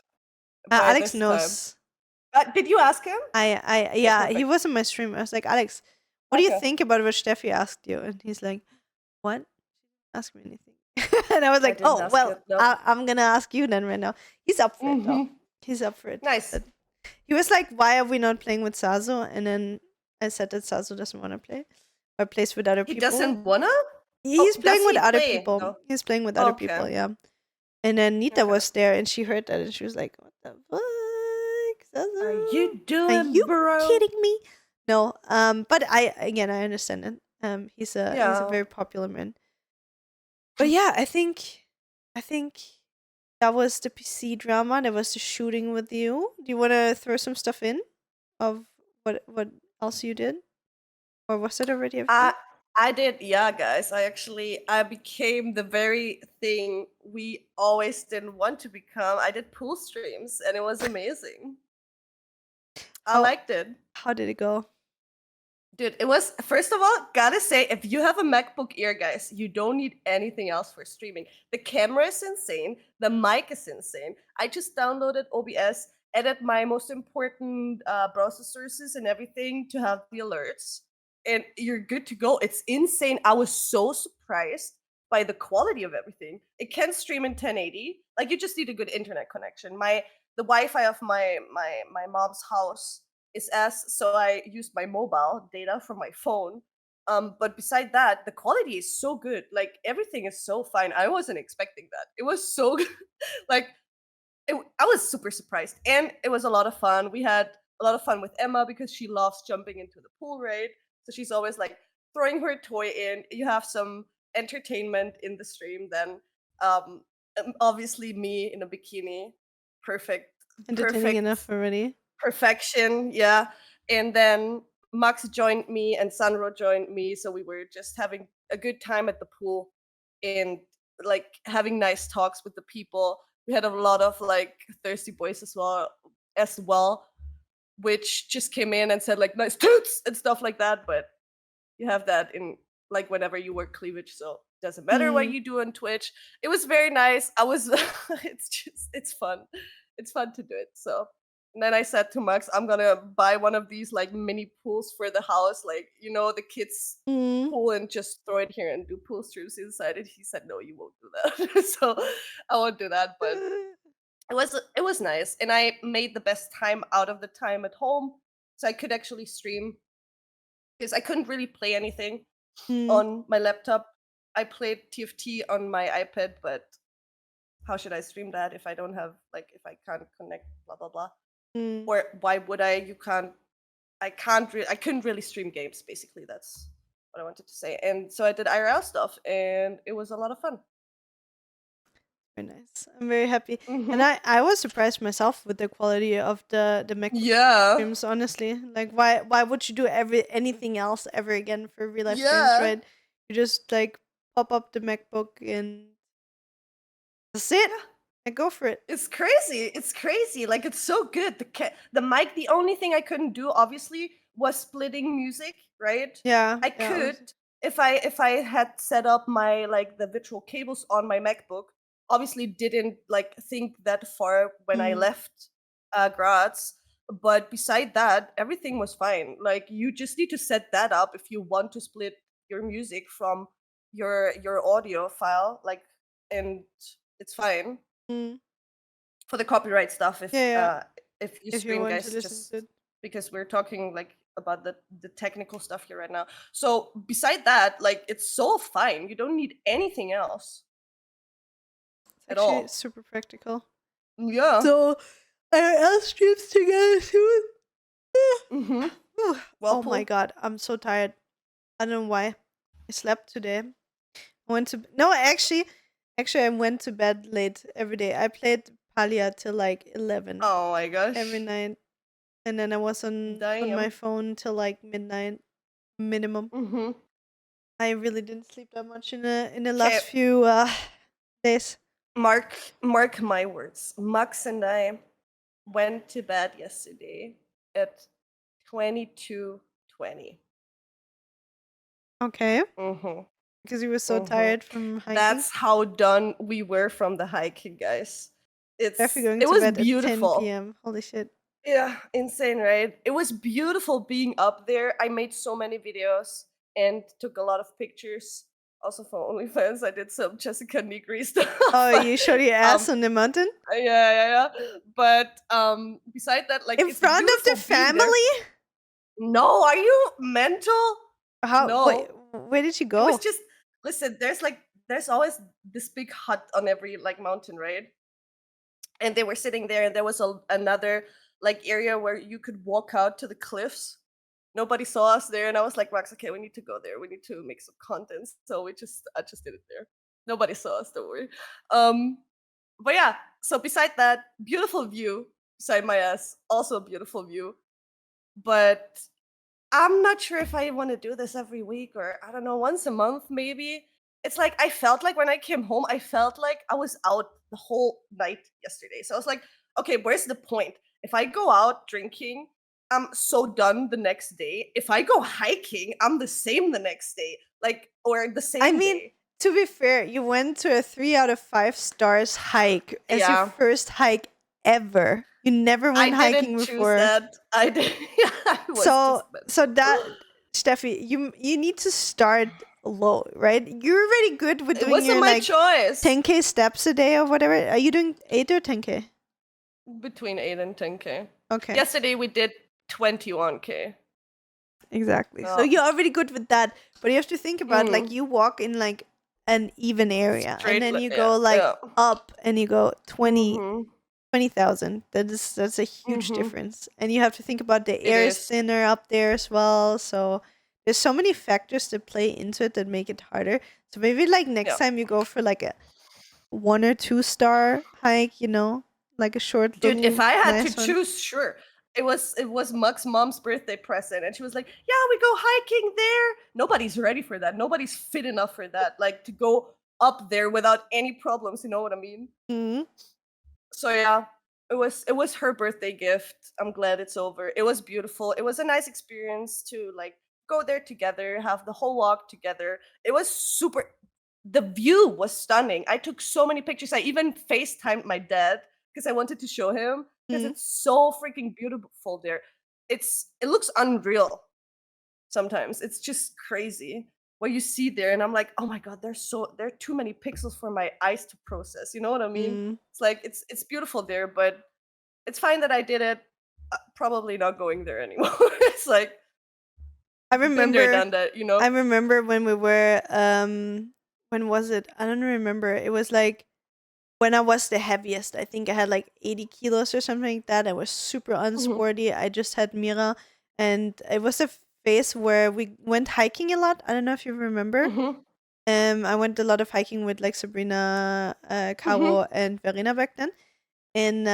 by Alex this time. knows. Did you ask him? Yeah, he Perfect. was in my stream. I was like, Alex, what do you Okay. think about what Steffi asked you? And he's like, what? Ask me anything. And I was I like, didn't oh, ask well, it. No. I'm gonna ask you then right now. He's up for it though. Mm-hmm. He's up for it. Nice. But he was like, why are we not playing with Sazo? And then I said that Sazo doesn't want to play or plays with other He people. doesn't wanna? He's Does playing with he other play? people. No. He's playing with other people, Okay. yeah. And then Nita Okay. was there and she heard that and she was like, what the fuck? Sazo? Are you Are doing, you bro? kidding me? No, but I understand it. He's a Yeah. very popular man. But yeah, I think that was the PC drama. That was the shooting with you. Do you want to throw some stuff in of what else you did, or was it already everything? I did, yeah, guys. I became the very thing we always didn't want to become. I did pool streams and it was amazing. I How liked it. how did it go? Dude, it was, first of all, gotta say, if you have a MacBook Air, guys, you don't need anything else for streaming. The camera is insane, the mic is insane. I just downloaded OBS, added my most important browser sources and everything to have the alerts, and you're good to go. It's insane. I was so surprised by the quality of everything. It can stream in 1080. Like, you just need a good internet connection. The Wi-Fi of my mom's house is as, so I use my mobile data from my phone. But beside that, the quality is so good. Like, everything is so fine. I wasn't expecting that. It was so good. Like, I was super surprised, and it was a lot of fun. We had a lot of fun with Emma because she loves jumping into the pool, right? So she's always like throwing her toy in. You have some entertainment in the stream. Then, um, obviously me in a bikini, perfect, Entertaining perfect enough already. perfection, yeah. And then Max joined me and Sandro joined me, so we were just having a good time at the pool and like having nice talks with the people. We had a lot of like thirsty boys as well, which just came in and said like nice toots and stuff like that. But you have that in like whenever you work cleavage, so it doesn't matter what Mm. you do on Twitch. It was very nice. It's fun. It's fun to do it. So and then I said to Max, I'm gonna buy one of these like mini pools for the house, like the kids Mm. pool, and just throw it here and do pool streams inside it. He said, no, you won't do that. So I won't do that. But it was nice, and I made the best time out of the time at home, so I could actually stream because I couldn't really play anything Mm. on my laptop. I played TFT on my iPad, but how should I stream that if I don't have if I can't connect, blah blah blah. Mm. Or why would I? I couldn't really stream games, basically. That's what I wanted to say. And so I did IRL stuff, and it was a lot of fun. Very nice. I'm very happy. Mhm. And I was surprised myself with the quality of the MacBook Yeah. streams, honestly. Like why would you do anything else ever again for real life streams, Yeah. right? You just like pop up the MacBook and that's it. And go for it. It's crazy. It's crazy. Like it's so good. The mic. The only thing I couldn't do, obviously, was splitting music. Right. Yeah. I could if I had set up my the virtual cables on my MacBook. Obviously, didn't think that far when I left Graz. But beside that, everything was fine. Like you just need to set that up if you want to split your music from your audio file. And it's fine. Mm. For the copyright stuff, if Yeah. if you If you stream, want guys, to listen just to it. because we're talking about the technical stuff here right now. So beside that, it's so fine. You don't need anything else It's at actually all. super practical. Yeah. So IRL streams together soon. Mm-hmm. Well, oh my god, I'm so tired. I don't know why. I slept today. I went to actually I went to bed late every day. I played Palia till 11 Oh my gosh. every night, and then I was on my phone till midnight minimum. Mm-hmm. I really didn't sleep that much in the last few days. Mark my words. Max and I went to bed yesterday at 22:20. Okay. Mm-hmm. Because you were so tired from hiking. That's how done we were from the hiking, guys. It was beautiful. At 10 p.m. Holy shit. Yeah, insane, right? It was beautiful being up there. I made so many videos and took a lot of pictures. Also for OnlyFans, I did some Jessica Negri stuff. Oh, you showed your ass on the mountain? Yeah. But beside that, in front of the family? No, are you mental? How? No. Wait, where did you go? It was just listen. There's always this big hut on every mountain, right? And they were sitting there, and there was another area where you could walk out to the cliffs. Nobody saw us there, and I was like, Max, okay, we need to go there. We need to make some content. So I just did it there. Nobody saw us, don't worry. But yeah, so beside that, beautiful view beside my ass, also a beautiful view. But I'm not sure if I want to do this every week, or I don't know, once a month maybe. It's I felt like when I came home, I felt like I was out the whole night yesterday. So I was like, okay, where's the point? If I go out drinking, I'm so done the next day. If I go hiking, I'm the same the next day. Or the same day. To be fair, you went to a 3 out of 5 stars hike as your first hike ever. You never went hiking before. I didn't choose that. So that, Stefie, you need to start low, right? You're already good with doing your choice. 10k steps a day or whatever. Are you doing 8 or 10k? Between 8 and 10k. Okay. Yesterday we did 21k. Exactly. So you're already good with that, but you have to think about you walk in an even area, and then you go up and you go 20,000. That's a huge difference, and you have to think about the air is thinner up there as well. So there's so many factors that play into it that make it harder. So maybe next time you go for a 1 or 2 star hike, like a short. Dude, if I had to choose, sure. it was Muck's mom's birthday present, and she was like, "Yeah, we go hiking there." Nobody's ready for that. Nobody's fit enough for that. Like to go up there without any problems. You know what I mean? Mhm. So yeah, it was her birthday gift. I'm glad it's over. It was beautiful. It was a nice experience to like go there together, have the whole walk together. It was super. The view was stunning. I took so many pictures. I even FaceTimed my dad because I wanted to show him because Mhm. it's so freaking beautiful there. It looks unreal sometimes. It's just crazy what you see there, and I'm like, "Oh my god, there are too many pixels for my eyes to process." You know what I mean? Mhm. It's like it's beautiful there, but it's fine that I did it. Probably not going there anymore. It's like I been there, remember done that. You know? I remember when we were when was it? I don't remember. It was like when I was the heaviest. I think I had like 80 kilos or something like that. I was super Mhm. unsporty. I just had Mira, and it was a phase where we went hiking a lot. I don't know if you remember. Mhm. I went a lot of hiking with like Sabrina, Mhm. Caro, and Verena back then. And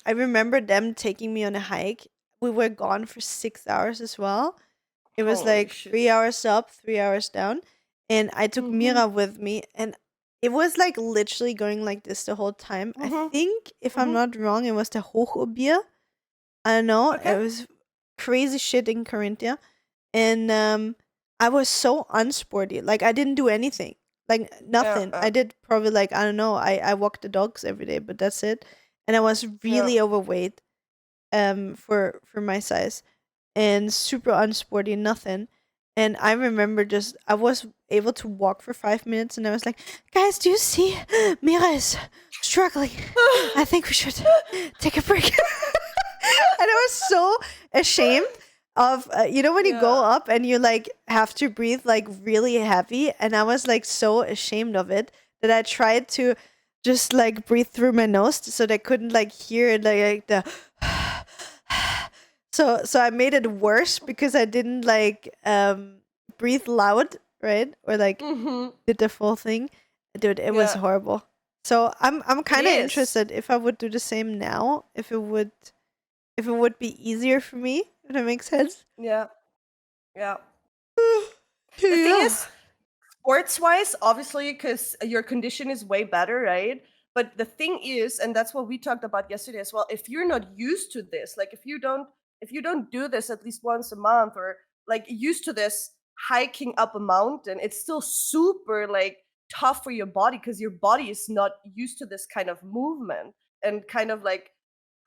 I remember them taking me on a hike. We were gone for 6 hours as well. It was Holy like shit. 3 hours up, 3 hours down. And I took Mhm. Mira with me, and it was like literally going like this the whole time. I Mhm. think, if I'm Mhm. not wrong, it was the Hochbier. I don't know. It Okay. was crazy shit in Carinthia. And I was so unsporty. Like, I didn't do anything. Like, Yeah. nothing. I did probably, like, I don't know. I walked the dogs every day, but that's it. And I was Yeah. really overweight for my size, and super unsporty, nothing. And I remember just I was able to walk for 5 minutes, and I was like, "Guys, do you see Mira is struggling? I think we should take a break." And I was so ashamed of when you go Yeah. up and you like have to breathe like really heavy, and I was like so ashamed of it that I tried to just like breathe through my nose so they couldn't like hear it, like the so I made it worse because I didn't like breathe loud, right? Or like Mhm. did the full thing. Dude, it was Yeah. horrible. So I'm It kind of is. interested if I would do the same now, if it would be easier for me, if that makes sense. Yeah. Yeah. The thing Yeah. is, sports wise, obviously, because your condition is way better, right? But the thing is, and that's what we talked about yesterday as well, if you're not used to this, like if you don't do this at least once a month, or like used to this hiking up a mountain, it's still super like tough for your body because your body is not used to this kind of movement and kind of like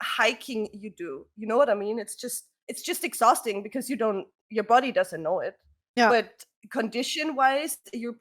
hiking you do. You know what I mean? It's just exhausting because your body doesn't know it. Yeah. But condition wise, you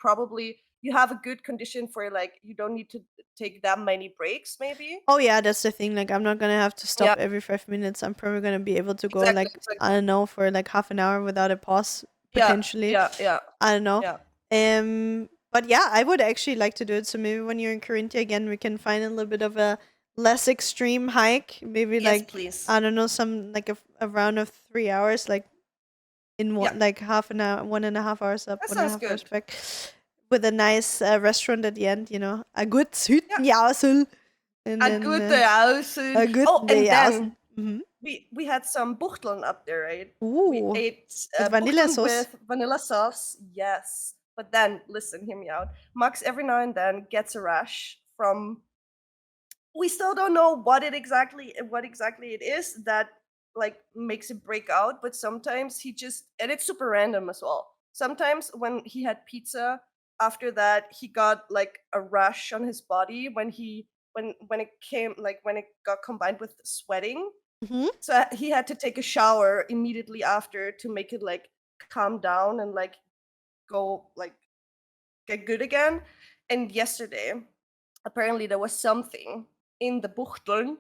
have a good condition for like you don't need to take that many breaks maybe. Oh yeah, that's the thing. Like, I'm not gonna have to Yeah, stop every 5 minutes. I'm probably gonna be able to go exactly, like, I exactly. don't know, for like half an hour without a pause Yeah, potentially. yeah, yeah, I don't know. yeah. But yeah, I would actually like to do it. So maybe when you're in Carinthia again, we can find a little bit of a less extreme hike. Maybe Yes, like, please. I don't know, some like a round of 3 hours, like in Yeah, one, like half an hour, 1.5 hours up, that one and a sounds half hours good. back, with a nice restaurant at the end. A good Yeah, Südjasel, and a then good house. a good Oh, and then Jausen. Mm-hmm. we had some buchteln up there, right? We Ooh, ate with vanilla buchteln sauce. with vanilla sauce. Yes, but then listen, hear me out. Max every now and then gets a rash from. We still don't know what exactly it is that like makes it break out, but sometimes he just, and it's super random as well. Sometimes when he had pizza, after that he got like a rash on his body when it got combined with sweating. Mm-hmm. So he had to take a shower immediately after to make it like calm down and like go like get good again. And yesterday, apparently there was something in the Buchteln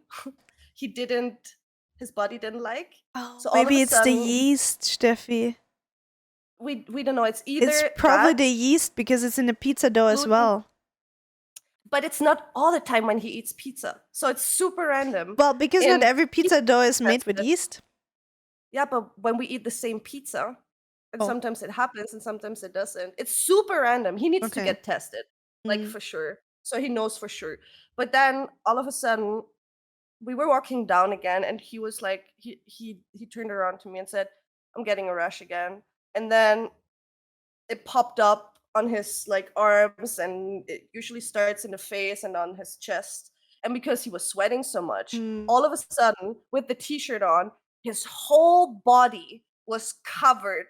he didn't his body didn't like. Oh, So all of a maybe it's the sudden yeast, Steffi. we don't know. It's It's either probably that the yeast because it's in the pizza dough as gluten, well. but it's not all the time when he eats pizza. So it's super random. Well, because not And every he pizza dough is made with tested. yeast. Yeah, but when we eat the same pizza, and Oh, sometimes it happens and sometimes it doesn't. It's super random. He needs to okay. get tested, like Mm. for sure. So he knows for sure. But then all of a sudden we were walking down again, and he was like, he turned around to me and said, "I'm getting a rash again." And then it popped up on his like arms, and it usually starts in the face and on his chest. And because he was sweating so much, Mm. all of a sudden, with the t-shirt on, his whole body was covered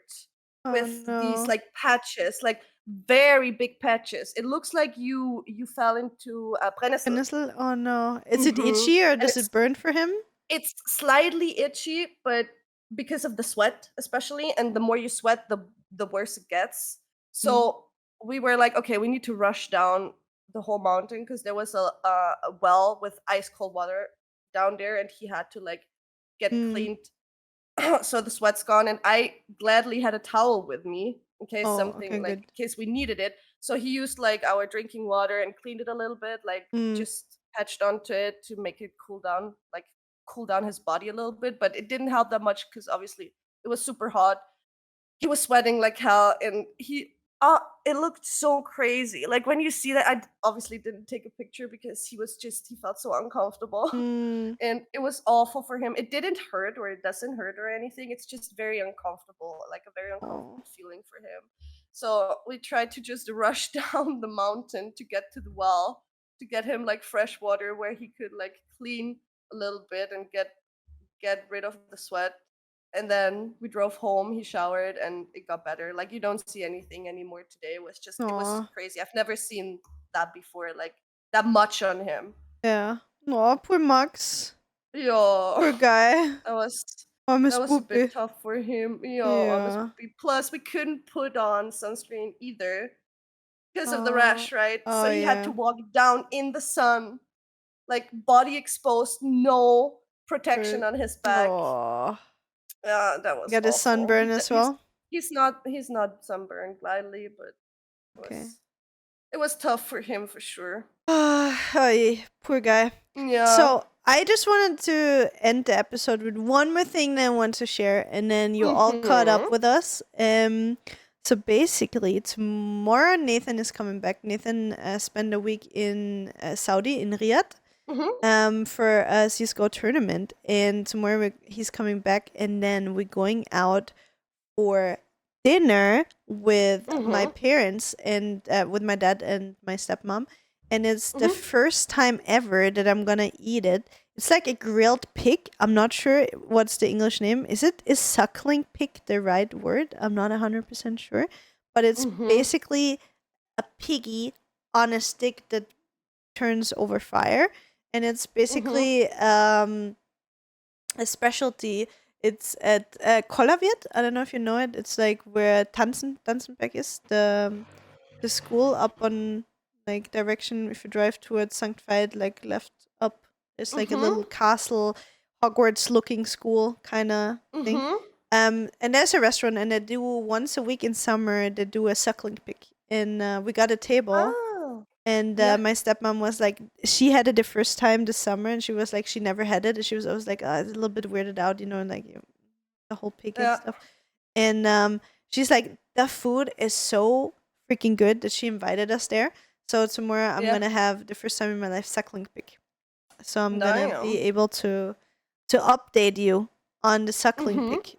Oh with these no. like patches, like very big patches. It looks like you fell into a brennnessel. Brennnessel? Oh no. Is it Hmm. itchy or And does it burn for him? it's slightly itchy, but because of the sweat, especially, and the more you sweat, the worse it gets. Mm. So we were like, okay, we need to rush down the whole mountain because there was a well with ice cold water down there, and he had to like get Mm. cleaned so the sweat's gone. And I gladly had a towel with me in case Oh, something okay, like good. in case we needed it. So he used like our drinking water and cleaned it a little bit, like Mm. just patched onto it to make it cool down, like cool down his body a little bit. But it didn't help that much because obviously it was super hot. He was sweating like hell, and it looked so crazy. Like when you see that, obviously didn't take a picture because he felt so uncomfortable. Mm. And it was awful for him. It didn't hurt, or it doesn't hurt or anything. It's just very uncomfortable, like a very Oh. uncomfortable feeling for him. So we tried to just rush down the mountain to get to the well, to get him like fresh water where he could like clean a little bit and get rid of the sweat. And then we drove home, he showered, and it got better. Like you don't see anything anymore today. It was Aw. crazy. I've never seen that before, like that much on him. Yeah. Oh, poor Max. Yeah. Poor guy. That was Armes that was a bit Puppy. tough for him. Yeah, honest. Ja. Plus, we couldn't put on sunscreen either because of the Oh. rash, right? Oh, So he had to yeah. walk down in the sun, like body exposed, no protection Poor. on his back. Oh. Yeah, that was Got a awful. sunburn as well? He's not sunburned gladly, but Okay. it was tough for him for sure. Ay, poor guy. Yeah. So I just wanted to end the episode with one more thing that I want to share, and then you all caught up Mhm. with us. So basically, tomorrow Nathan is coming back. Nathan spent a week in Saudi in Riyadh Mhm. for a CS:GO tournament, and tomorrow he's coming back, and then we're going out for dinner with my Mhm. parents and with my dad and my stepmom. And it's the Mhm. first time ever that I'm gonna eat it. It's like a grilled pig. I'm not sure what's the English name. Is suckling pig the right word? I'm not 100% sure. But it's Mhm. basically a piggy on a stick that turns over fire. And it's Mhm. basically a specialty. It's at Kollaviet. I don't know if you know it. It's like where Tanzenberg is, the school up on like direction. If you drive towards St. Veit, like left up, there's like a Mhm. little castle, Hogwarts looking school kind of thing. Mhm. And there's a restaurant, and they do once a week in summer. They do a suckling pig, and we got a table. Oh. And Yeah. my stepmom was like, she had it the first time this summer, and she was like, she never had it. And she was always like, a little bit weirded out, like the whole pig and Yeah. stuff. And she's like, the food is so freaking good that she invited us there. So tomorrow I'm Yeah. gonna have the first time in my life suckling pig. So I'm gonna be Damn. able to update you on the suckling Mhm. pig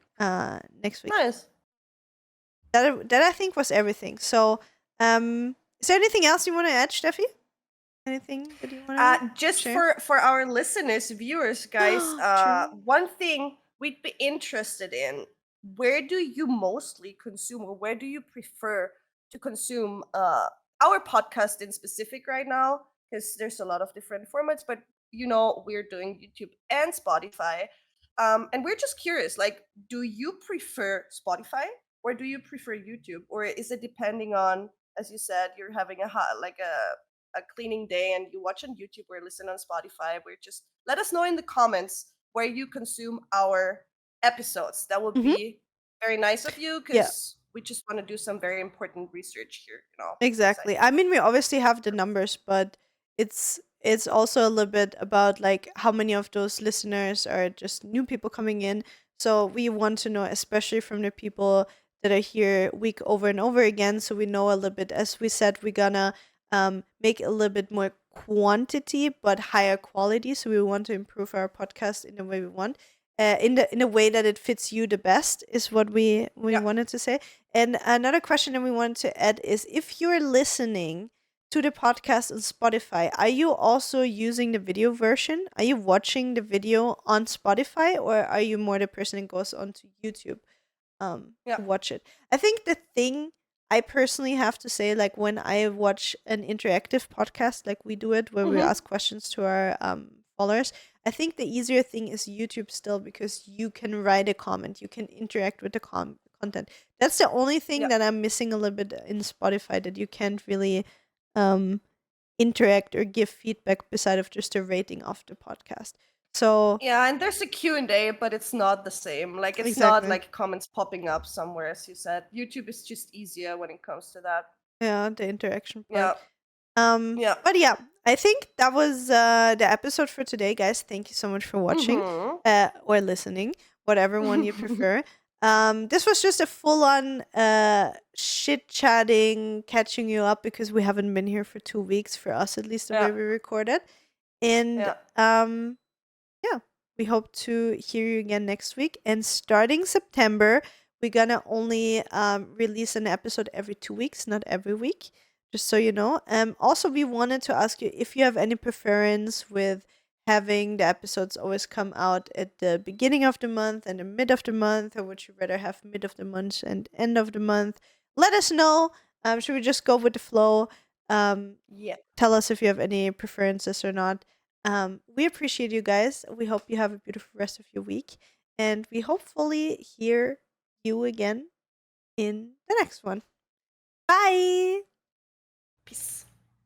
next week. Nice. That I think was everything. So is there anything else you want to add, Steffi? Anything that you want to Just share? for our listeners, viewers, guys, True. one thing we'd be interested in: where do you mostly consume, or where do you prefer to consume our podcast in specific right now? Because there's a lot of different formats, but we're doing YouTube and Spotify, and we're just curious, like, do you prefer Spotify or do you prefer YouTube, or is it depending on, as you said, you're having a cleaning day and you watch on YouTube or listen on Spotify? We're just let us know in the comments where you consume our episodes. That would Mm-hmm. be very nice of you Yeah. because we just want to do some very important research here. Exactly. I mean, we obviously have the numbers, but it's also a little bit about like how many of those listeners are just new people coming in. So we want to know, especially from the people that are here week over and over again, so we know a little bit. As we said, we're gonna make a little bit more quantity but higher quality. So we want to improve our podcast in the way we want. In a way that it fits you the best is what we Yeah. wanted to say. And another question that we wanted to add is, if you're listening to the podcast on Spotify, are you also using the video version? Are you watching the video on Spotify, or are you more the person that goes onto YouTube Yeah. to watch it? I think the thing I personally have to say, like when I watch an interactive podcast, like we do it, where we Mhm. ask questions to our followers, I think the easier thing is YouTube still, because you can write a comment, you can interact with the content. That's the only thing Yeah. that I'm missing a little bit in Spotify, that you can't really interact or give feedback beside of just a rating of the podcast. So Yeah, and there's a Q&A, but it's not the same. Like, it's not exactly. like comments popping up somewhere, as you said. YouTube is just easier when it comes to that. Yeah, the interaction Yeah. part. Yeah. But yeah, I think that was the episode for today, guys. Thank you so much for watching Mhm. or listening, whatever one you prefer. This was just a full-on chit chatting, catching you up, because we haven't been here for 2 weeks, for us at least, the way Yeah. we recorded. And Yeah. yeah, we hope to hear you again next week. And starting September, we're gonna only release an episode every 2 weeks, not every week, just so you know. Also, we wanted to ask you if you have any preference with having the episodes always come out at the beginning of the month and the mid of the month, or would you rather have mid of the month and end of the month? Let us know. Should we just go with the flow? Yeah. Tell us if you have any preferences or not. We appreciate you guys. We hope you have a beautiful rest of your week, and we hopefully hear you again in the next one. Bye. Peace.